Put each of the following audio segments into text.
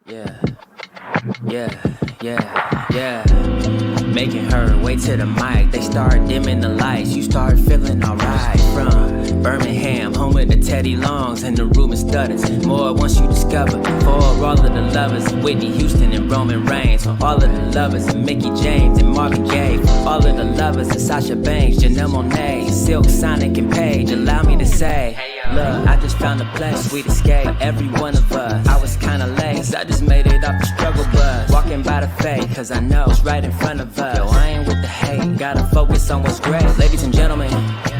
Yeah, yeah. Making her way to the mic. They start dimming the lights. You start feeling alright. From Birmingham, home of the Teddy Longs and the Ruben Studders. More once you discover. For all of the lovers, Whitney Houston and Roman Reigns. For all of the lovers, and Mickey James and Marvin Gaye. For all of the lovers, and Sasha Banks, Janelle Monáe, Silk, Sonic, and Paige. Allow me to say, look, I just found a place, sweet escape for every one of us. I was kinda late, cause I just made it off the struggle bus. Walking by the fate, cause I know it's right in front of us. Yo, I ain't with the hate, gotta focus on what's great. Ladies and gentlemen,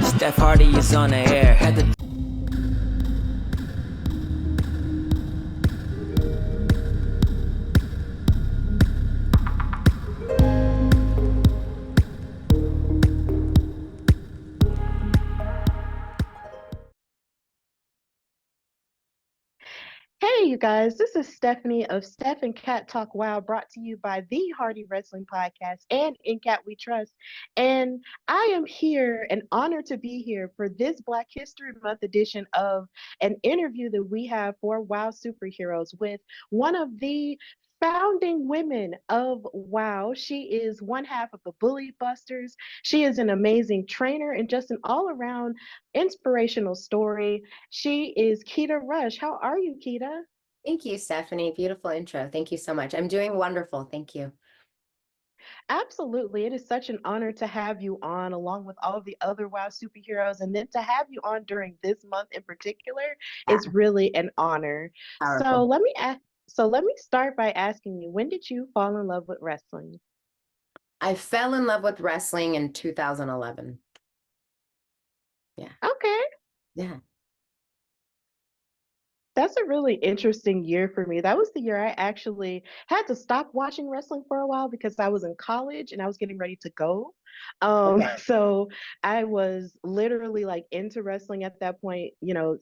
Steph Hardy is on the air. Had to Hey, you guys, this is Stephanie of Steph and Cat Talk Wow, brought to you by the Hardy Wrestling Podcast and In Cat We Trust. And I am here and honored to be here for this Black History Month edition of an interview that we have for Wow Superheroes with one of the founding women of WoW. She is one half of the Bully Busters. She is an amazing trainer and just an all around inspirational story. She is Keta Rush. How are you, Keta? Thank you, Stephanie. Beautiful intro. Thank you so much. I'm doing wonderful. Thank you. Absolutely. It is such an honor to have you on, along with all of the other WoW superheroes. And then to have you on during this month in particular Yeah, is really an honor. So powerful. let me ask. So let me start by asking you, when did you fall in love with wrestling? I fell in love with wrestling in 2011. Yeah. Okay. Yeah. That's a really interesting year for me. That was the year I actually had to stop watching wrestling for a while because I was in college and I was getting ready to go. Okay. So I was literally like into wrestling at that point,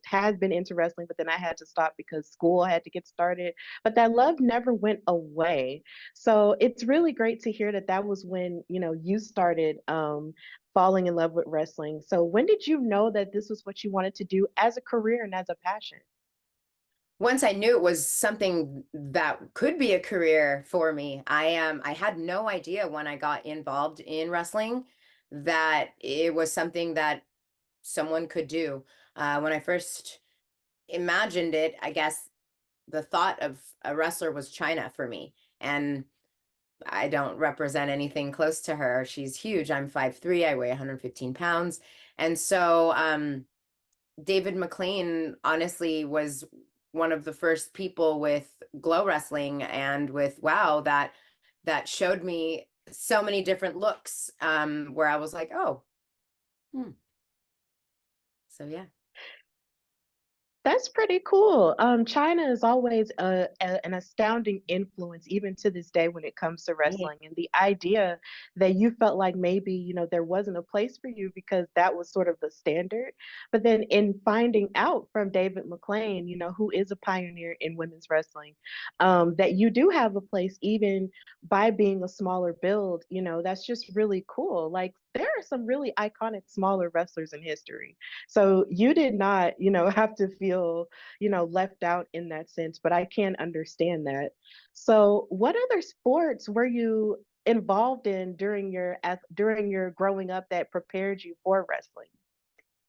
had been into wrestling, but then I had to stop because school had to get started. But that love never went away. So it's really great to hear that that was when, you started falling in love with wrestling. So when did you know that this was what you wanted to do as a career and as a passion? Once I knew it was something that could be a career for me, I had no idea when I got involved in wrestling that it was something that someone could do. When I first imagined it, I guess the thought of a wrestler was China for me. And I don't represent anything close to her. She's huge. I'm 5'3". I weigh 115 pounds. And so David McLean honestly was one of the first people with Glow Wrestling and with Wow that showed me so many different looks where I was like, oh, hmm. So yeah. That's pretty cool. China is always an astounding influence, even to this day, when it comes to Yeah. wrestling. And the idea that you felt like maybe, there wasn't a place for you because that was sort of the standard. But then in finding out from David McLean, who is a pioneer in women's wrestling, that you do have a place even by being a smaller build, that's just really cool. Like there are some really iconic smaller wrestlers in history. So you did not, have to feel, left out in that sense, but I can understand that. So what other sports were you involved in during your growing up that prepared you for wrestling?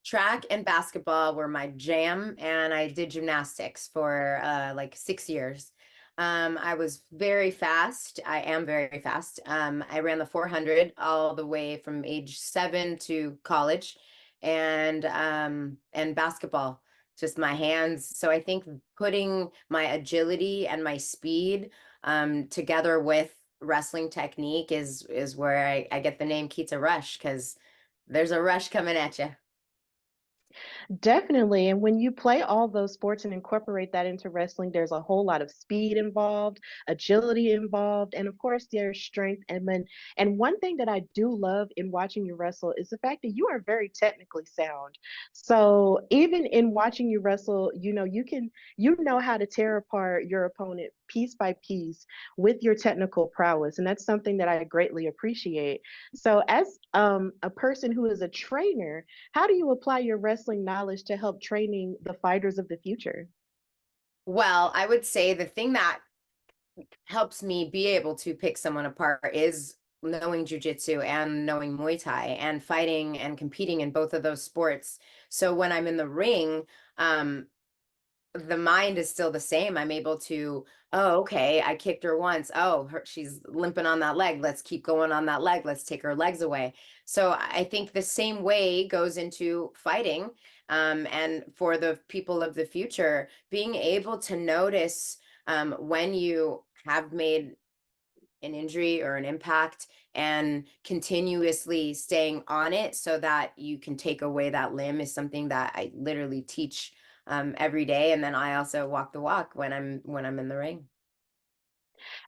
Track and basketball were my jam, and I did gymnastics for like 6 years. I was very fast. I am very fast. I ran the 400 all the way from age 7 to college, and basketball, just my hands. So I think putting my agility and my speed together with wrestling technique is where I get the name Keta Rush, because there's a rush coming at you. Definitely. And when you play all those sports and incorporate that into wrestling, there's a whole lot of speed involved, agility involved, and of course there's strength. And one thing that I do love in watching you wrestle is the fact that you are very technically sound. So even in watching you wrestle, you know how to tear apart your opponent piece by piece with your technical prowess. And that's something that I greatly appreciate. So as a person who is a trainer, how do you apply your wrestling knowledge to help training the fighters of the future? Well, I would say the thing that helps me be able to pick someone apart is knowing jujitsu and knowing Muay Thai and fighting and competing in both of those sports. So when I'm in the ring, um, the mind is still the same. I'm able to, oh, okay, I kicked her once. Oh, she's limping on that leg. Let's keep going on that leg. Let's take her legs away. So I think the same way goes into fighting. And for the people of the future, being able to notice when you have made an injury or an impact and continuously staying on it so that you can take away that limb is something that I literally teach every day. And then I also walk the walk when I'm in the ring.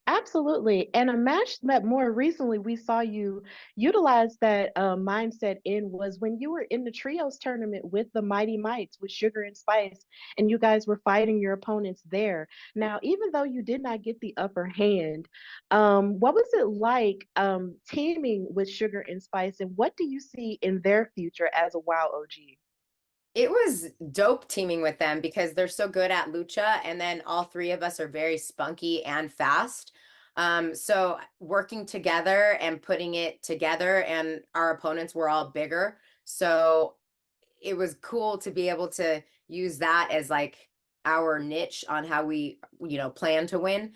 Absolutely. And a match that more recently we saw you utilize that mindset in was when you were in the trios tournament with the Mighty Mites with Sugar and Spice, and you guys were fighting your opponents there. Now, even though you did not get the upper hand, what was it like teaming with Sugar and Spice, and what do you see in their future as a WoW OG? It was dope teaming with them because they're so good at lucha, and then all three of us are very spunky and fast. So working together and putting it together, and our opponents were all bigger. So it was cool to be able to use that as like our niche on how we, plan to win.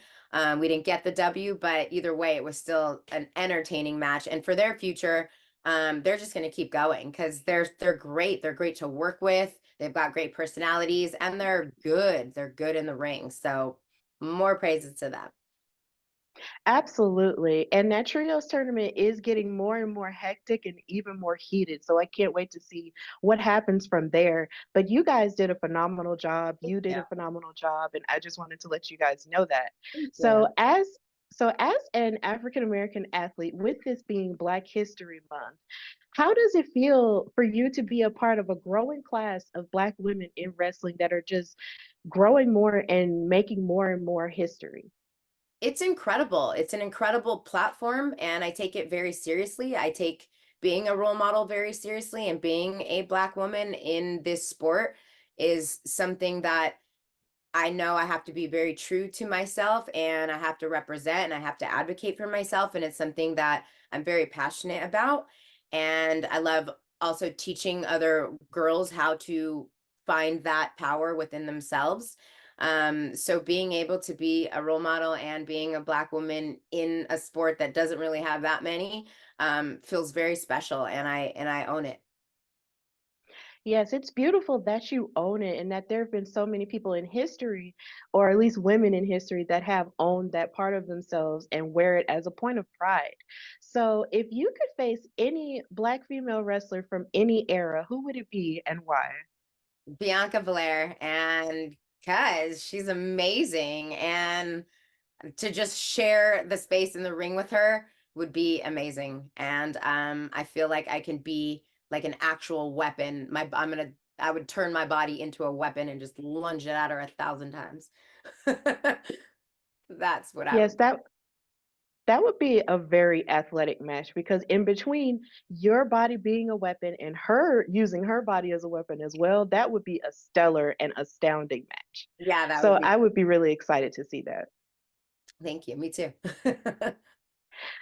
We didn't get the W, but either way, it was still an entertaining match. And for their future, they're just going to keep going because they're great. They're great to work with. They've got great personalities, and they're good. They're good in the ring. So more praises to them. Absolutely. And that trios tournament is getting more and more hectic and even more heated. So I can't wait to see what happens from there. But you guys did a phenomenal job. You did Yeah. a phenomenal job. And I just wanted to let you guys know that. Thank you. So as an African American athlete, with this being Black History Month, how does it feel for you to be a part of a growing class of Black women in wrestling that are just growing more and making more and more history? It's incredible. It's an incredible platform, and I take it very seriously. I take being a role model very seriously, and being a Black woman in this sport is something that I know I have to be very true to myself, and I have to represent, and I have to advocate for myself. And it's something that I'm very passionate about. And I love also teaching other girls how to find that power within themselves. So being able to be a role model and being a Black woman in a sport that doesn't really have that many feels very special, and I own it. Yes, it's beautiful that you own it and that there have been so many people in history, or at least women in history, that have owned that part of themselves and wear it as a point of pride. So, if you could face any Black female wrestler from any era, who would it be and why? Bianca Belair, and because she's amazing, and to just share the space in the ring with her would be amazing. And I feel like I can be like an actual weapon. I would turn my body into a weapon and just lunge it at her 1,000 times. That's what I Yes, would. that would be a very athletic match because in between your body being a weapon and her using her body as a weapon as well, that would be a stellar and astounding match. Yeah, that would So be. I would be really excited to see that. Thank you. Me too.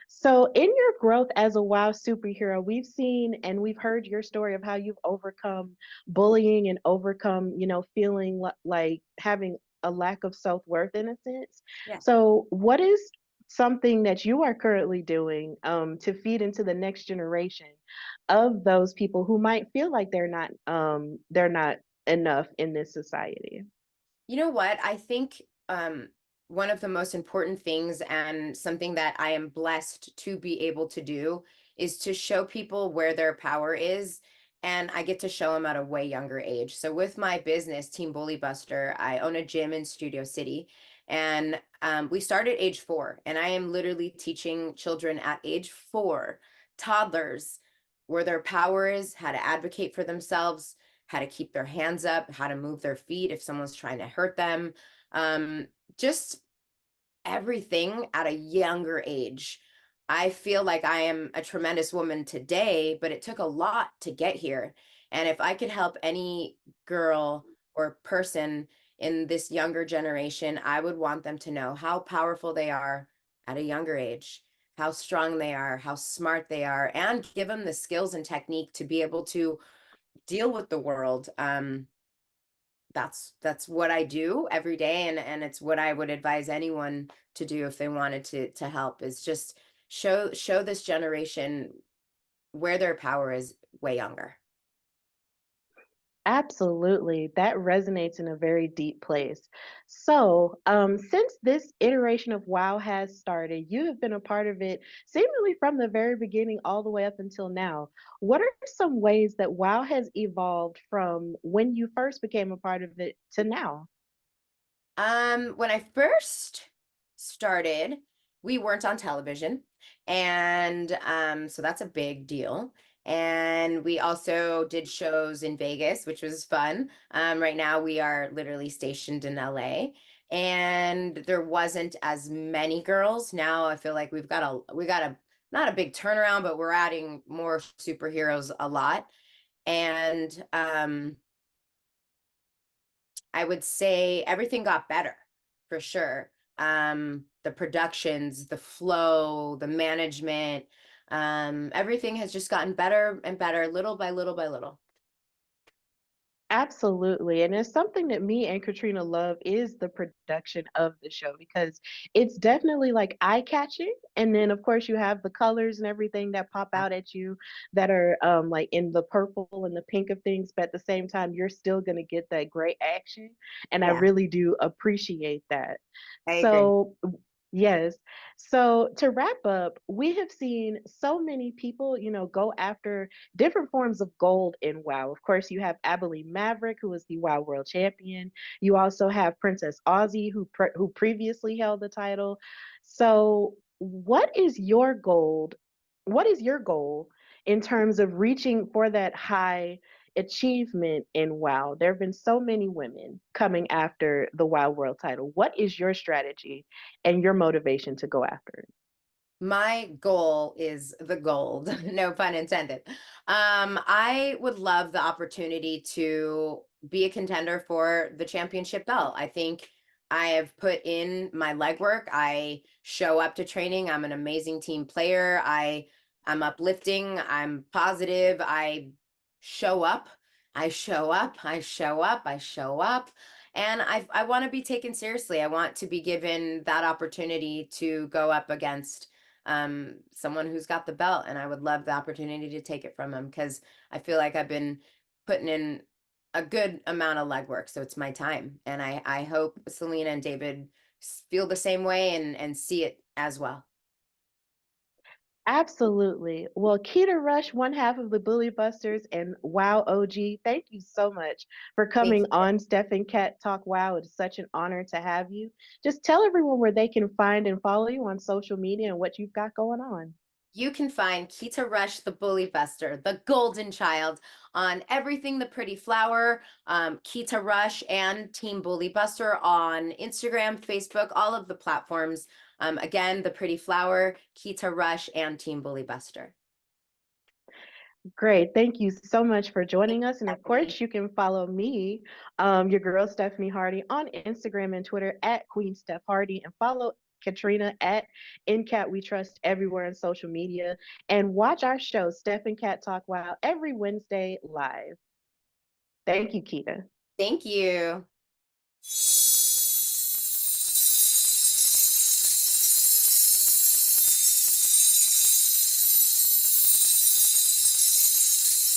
So, in your growth as a WoW superhero, we've seen and we've heard your story of how you've overcome bullying and overcome, feeling like having a lack of self-worth in a sense. Yeah. So, what is something that you are currently doing to feed into the next generation of those people who might feel like they're not enough in this society? You know what? I think one of the most important things, and something that I am blessed to be able to do, is to show people where their power is. And I get to show them at a way younger age. So with my business, Team Bully Buster, I own a gym in Studio City. And we start at age 4. And I am literally teaching children at age 4, toddlers, where their power is, how to advocate for themselves, how to keep their hands up, how to move their feet if someone's trying to hurt them. Um, just everything at a younger age. I feel like I am a tremendous woman today, but it took a lot to get here. And if I could help any girl or person in this younger generation, I would want them to know how powerful they are at a younger age, how strong they are, how smart they are, and give them the skills and technique to be able to deal with the world. That's what I do every day, and it's what I would advise anyone to do if they wanted to help, is just show this generation where their power is way younger. Absolutely. That resonates in a very deep place. So, since this iteration of WoW has started, you have been a part of it seemingly from the very beginning all the way up until now. What are some ways that WoW has evolved from when you first became a part of it to now? When I first started, we weren't on television, and so that's a big deal. And we also did shows in Vegas, which was fun. Right now we are literally stationed in LA, and there wasn't as many girls. Now I feel like we got a not a big turnaround, but we're adding more superheroes a lot. And I would say everything got better for sure. The productions, the flow, the management, everything has just gotten better and better, little by little by little. Absolutely. And it's something that me and Katrina love is the production of the show because it's definitely like eye-catching. And then of course you have the colors and everything that pop Yeah. out at you that are like in the purple and the pink of things, but at the same time you're still gonna get that great action. And I Yeah, really do appreciate that. I agree. So yes. So to wrap up, we have seen so many people, go after different forms of gold in WoW. Of course, you have Abilene Maverick, who is the WoW World Champion. You also have Princess Aussie, who previously held the title. So, What is your goal in terms of reaching for that high achievement in WoW? There have been so many women coming after the WoW World title. What is your strategy and your motivation to go after it? My goal is the gold, no pun intended. I would love the opportunity to be a contender for the championship belt. I think I have put in my legwork. I show up to training. I'm an amazing team player. I'm uplifting. I'm positive. I show up. I show up. I show up. I show up. And I want to be taken seriously. I want to be given that opportunity to go up against someone who's got the belt, and I would love the opportunity to take it from him because I feel like I've been putting in a good amount of legwork. So it's my time, and I hope Selena and David feel the same way and see it as well. Absolutely. Well, Keta Rush, one half of the Bully Busters and Wow OG, thank you so much for Thank coming you. on Steph and Cat Talk Wow. It's such an honor to have you. Just tell everyone where they can find and follow you on social media and what you've got going on. You can find Keta Rush, the Bully Buster, the Golden Child, on everything The Pretty Flower, Keta Rush, and Team Bully Buster on Instagram, Facebook, all of the platforms. Again, The Pretty Flower, Keta Rush, and Team Bully Buster. Great. Thank you so much for Thank joining you, us. And of Stephanie. course, you can follow me, your girl Stephanie Hardy, on Instagram and Twitter at Queen Steph Hardy, and follow Katrina at In Cat We Trust everywhere on social media. And watch our show, Steph and Cat Talk Wow, every Wednesday live. Thank you, Keita. Thank you.